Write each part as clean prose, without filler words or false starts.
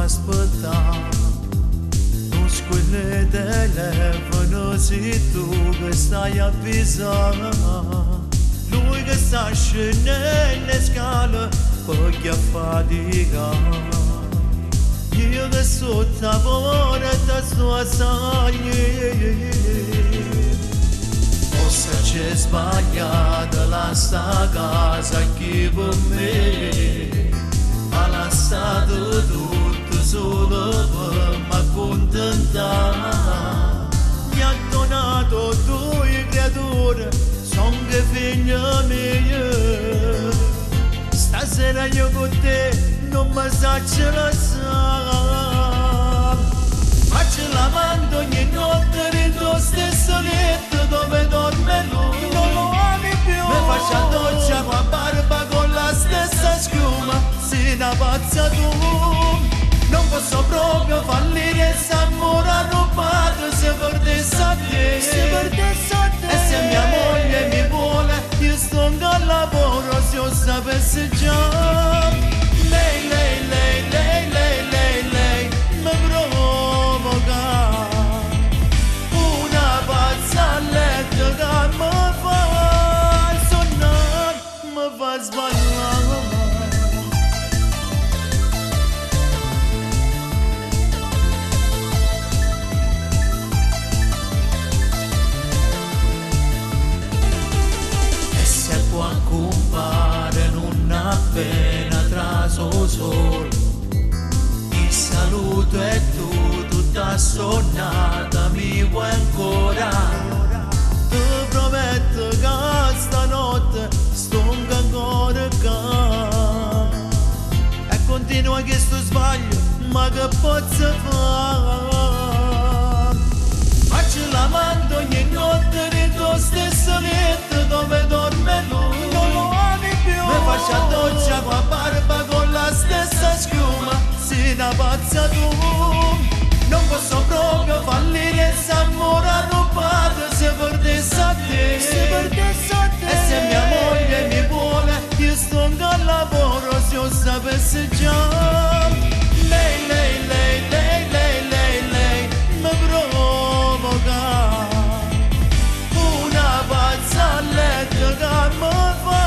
aspettare, non squille telefono se tu che stai avvisando, lui che sta scendendo le scale perché a fatica. Io che sotto la porta sto assai, forse c'è sbagliata la sta casa che per me ha lasciato tutto solo per m'accontentare. Mi ha donato due creature, son che figlia mia. Stasera io con te non mi saccio lasciare. Faccio lavando ogni notte nel tuo stesso letto dove dorme lui. Non lo ami più. Mi faccio la doccia con la barba con la stessa schiuma. Sei una pazza tu. Non posso proprio fallire s'amore rubato se perdessi a te. E se mia moglie mi vuole io sto al lavoro se io sapessi già. Lei mi provoca, una pazza a letto che mi fa sonnare, mi fa sbagliare. E se può compare non appena traso sol, ti saluto e tu tutta sonnata mi vuoi ancora. Ti prometto che stanotte sto ancora qua e continua che sto sbaglio, ma che posso fare? Faccio l'amante ogni notte nel tuo stesso letto dove dorme lui. Non lo ami più. Mi faccio la doccia con la barba con la stessa schiuma. Sei una pazza tu. Non posso proprio fallire s'amore rubato se perdessi a te. E se mia moglie mi vuole io sto al lavoro se io sapessi già. Lei mi provoca, una pazza a letto che mi fa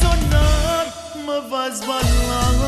sonnare, mi fa sballare.